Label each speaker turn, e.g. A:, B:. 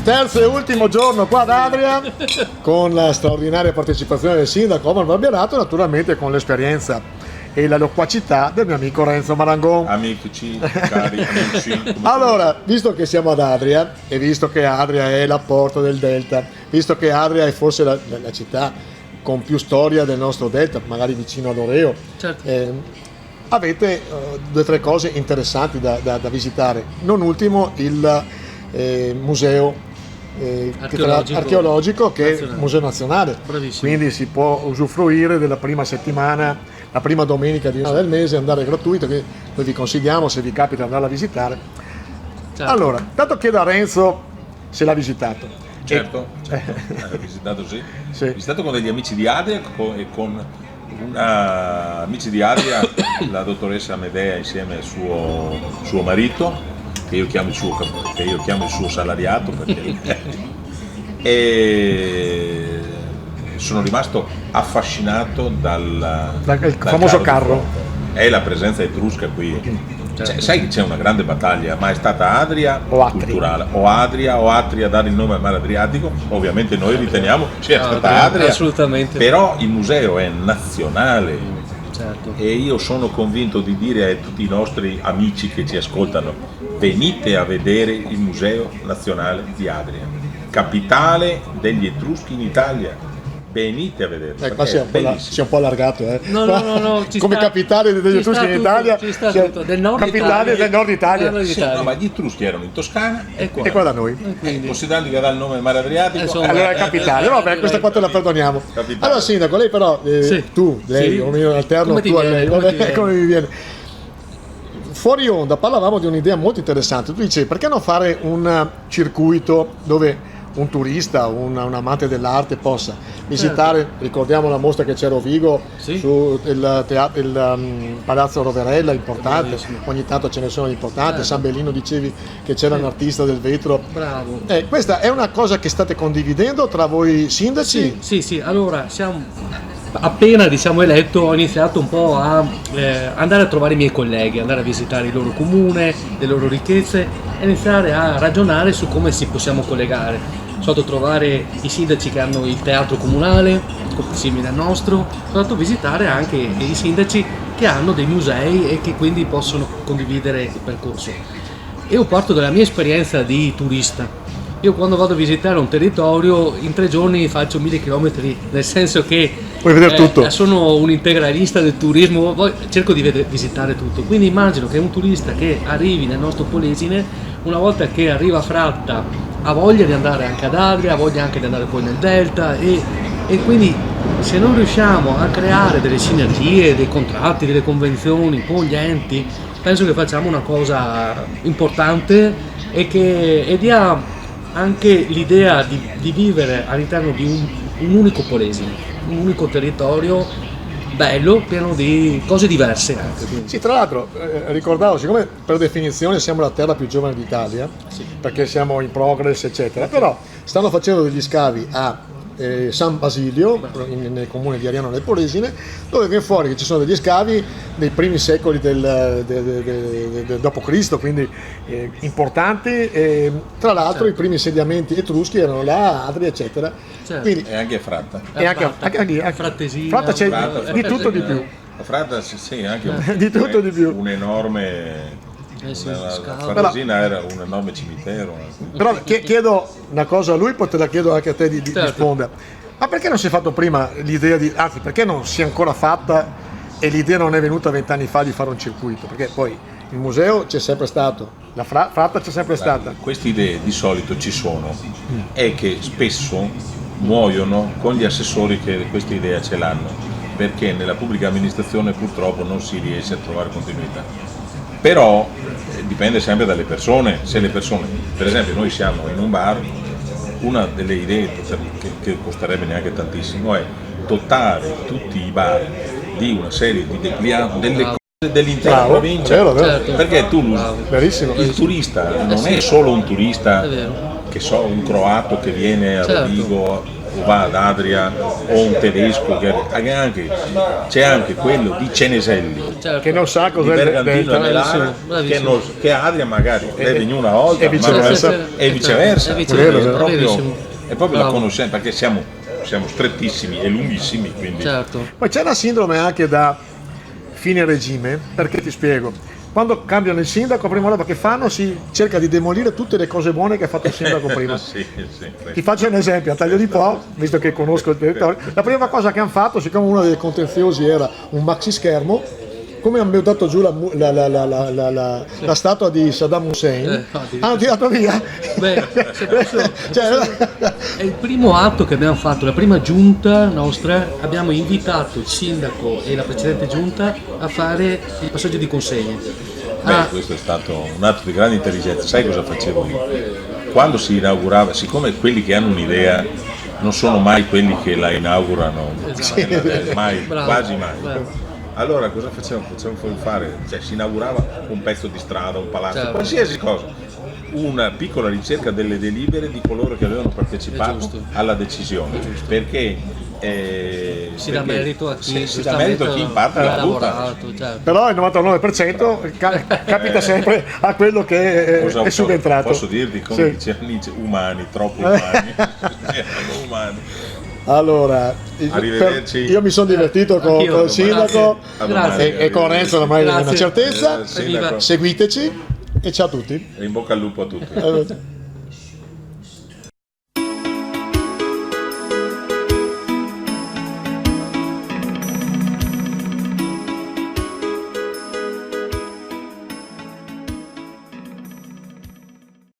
A: Terzo e ultimo giorno qua ad Adria, con la straordinaria partecipazione del sindaco Omar Barbierato, naturalmente con l'esperienza e la loquacità del mio amico Renzo Marangon.
B: Amici, cari amici.
A: Allora, visto che siamo ad Adria e visto che Adria è la porta del Delta, visto che Adria è forse la città con più storia del nostro Delta, magari vicino ad Oreo,
C: Certo.
A: avete due o tre cose interessanti da visitare. Non ultimo il museo archeologico che è museo nazionale.
C: Bravissimo.
A: Quindi si può usufruire della prima settimana, la prima domenica del mese, andare gratuito, che noi vi consigliamo se vi capita di andarla a visitare.
C: Certo.
A: Allora, tanto chiedo a Renzo se l'ha visitato.
B: Certo, ho visitato sì.
A: Sì.
B: Ho visitato con degli amici di Adria e con amici di Adria, la dottoressa Medea insieme al suo marito, che io chiamo il suo salariato, e sono rimasto affascinato dal
A: famoso carro.
B: È la presenza etrusca qui. Sai che c'è una grande battaglia, ma è stata Adria
A: O Atri.
B: culturale, o Atri a dare il nome al mare Adriatico. Ovviamente noi riteniamo sia stata Adria,
C: assolutamente.
B: però il museo è nazionale.
C: Certo.
B: E io sono convinto di dire a tutti i nostri amici che ci ascoltano: venite a vedere il Museo Nazionale di Adria, capitale degli Etruschi in Italia. Venite a vedere.
A: Qua si è un po' allargato.
C: No,
A: come capitale degli Etruschi in Italia,
C: ci sta tutto. Del nord
A: capitale
C: Italia.
A: del nord Italia.
B: Sì, no, ma gli Etruschi erano in Toscana
C: E qua.
A: E qua da noi.
C: Quindi,
B: considerando che dà il nome al mare Adriatico,
C: Insomma,
A: Allora è capitale, vabbè, questa qua te la perdoniamo.
B: Capitale.
A: Allora sindaco, lei però,
C: Sì.
A: tu, lei,
C: Sì.
A: o io alterno,
C: Come ti
A: tu a
C: viene?
A: lei,
C: Come
A: vabbè,
C: ti viene?
A: come mi viene. Fuori onda parlavamo di un'idea molto interessante, tu dicevi perché non fare un circuito dove un turista, un amante dell'arte possa visitare, ricordiamo la mostra che c'è a Rovigo,
C: Sì.
A: su il Palazzo Roverella, importante,
C: Bellissimo.
A: ogni tanto ce ne sono importanti, San Bellino dicevi che c'era un artista del vetro.
C: bravo.
A: Questa è una cosa che state condividendo tra voi sindaci?
C: Sì, allora appena eletto ho iniziato un po' a andare a trovare i miei colleghi, andare a visitare il loro comune, le loro ricchezze e iniziare a ragionare su come si possiamo collegare. Sono andato a trovare i sindaci che hanno il teatro comunale, simile al nostro, sono andato a visitare anche i sindaci che hanno dei musei e che quindi possono condividere il percorso. Io parto dalla mia esperienza di turista. Io quando vado a visitare un territorio in 3 giorni faccio 1000 chilometri, nel senso che
A: Puoi vedere tutto.
C: sono un integralista del turismo, cerco di visitare tutto. Quindi immagino che un turista che arrivi nel nostro Polesine, una volta che arriva a Fratta, ha voglia di andare anche ad Adria, ha voglia anche di andare poi nel Delta e quindi se non riusciamo a creare delle sinergie, dei contratti, delle convenzioni con gli enti, penso che facciamo una cosa importante e che dia anche l'idea di vivere all'interno di un unico Polesine, un unico territorio bello, pieno di cose diverse anche. Quindi.
A: Sì, tra l'altro ricordavo, siccome per definizione siamo la terra più giovane d'Italia, perché siamo in progress eccetera, però stanno facendo degli scavi a San Basilio, nel comune di Ariano nel Polesine, dove viene fuori che ci sono degli scavi nei primi secoli del d.C., quindi importanti, tra l'altro i primi insediamenti etruschi erano là, Adria eccetera.
C: Certo.
A: Quindi,
B: e anche Fratta.
A: e anche
C: Frattesina,
A: Fratta c'è
B: Fratta,
A: di tutto di più.
B: A Fratta sì, anche
A: Di tutto di più.
B: un enorme.
C: sì,
B: La
C: scava.
B: Frattesina era un enorme cimitero.
A: Però chiedo una cosa a lui, poi te la chiedo anche a te di
C: Certo.
A: rispondere. Ma perché non si è fatto prima l'idea anzi perché non si è ancora fatta e l'idea non è venuta 20 anni fa di fare un circuito? Perché poi il museo c'è sempre stato, la Fratta c'è sempre stata.
B: Queste idee di solito ci sono, è che spesso muoiono con gli assessori che questa idea ce l'hanno, perché nella pubblica amministrazione purtroppo non si riesce a trovare continuità. Però dipende sempre dalle persone, se le persone, per esempio noi siamo in un bar, una delle idee che costerebbe neanche tantissimo è dotare tutti i bar di una serie di dépliant delle cose dell'intera
A: Bravo,
B: provincia,
A: vero.
C: Certo.
B: perché tu
A: Verissimo.
B: il turista non è solo un turista,
C: È vero.
B: che so, un croato che viene a
C: Certo.
B: Rovigo o va ad Adria o un tedesco c'è anche quello di Ceneselli,
C: Certo.
A: che non sa
B: di
A: cos'è
B: Bergantino e Melano,
C: bravissimo.
B: che a Adria magari vede una volta
A: e viceversa.
B: e viceversa.
C: È
A: vero,
B: È proprio la
C: Bravo.
B: conoscenza, perché siamo strettissimi e lunghissimi, quindi
C: Certo.
A: Poi c'è una sindrome anche da fine regime, perché ti spiego. Quando cambiano il sindaco, la prima roba che fanno si cerca di demolire tutte le cose buone che ha fatto il sindaco prima.
B: sì.
A: Ti faccio un esempio, a Taglio di Po, visto che conosco il territorio, la prima cosa che hanno fatto, siccome uno dei contenziosi era un maxi schermo, come hanno buttato giù la statua di Saddam Hussein, hanno tirato via.
C: Beh, se posso-
A: Cioè,
C: È il primo atto che abbiamo fatto, la prima giunta nostra, abbiamo invitato il sindaco e la precedente giunta a fare il passaggio di consegne.
B: questo è stato un atto di grande intelligenza. Sai cosa facevo io? Quando si inaugurava, siccome quelli che hanno un'idea non sono mai quelli che la inaugurano, mai,
C: Bravo,
B: quasi mai.
C: bravo.
B: Allora cosa facevamo? Facevamo fare, cioè si inaugurava un pezzo di strada, un palazzo,
C: Certo.
B: qualsiasi cosa. Una piccola ricerca delle delibere di coloro che avevano
C: È
B: partecipato
C: giusto.
B: alla decisione, perché
C: Si dà merito a chi
B: si dà merito a chi in parte
C: ha
B: l'ha avuta.
C: lavorato, certo.
A: però il 99% capita sempre a quello che è subentrato.
B: Posso dirti come
A: Sì.
B: diceva Nietzsche, umani, troppo umani. Siamo umani.
A: Allora,
B: Arrivederci.
A: io mi sono divertito con
C: Anch'io,
A: il sindaco
C: Grazie.
A: e con Renzo ormai è una
C: Grazie.
A: certezza.
B: Sindaco.
A: Seguiteci e ciao a tutti.
B: E in bocca al lupo a tutti.
A: Eh,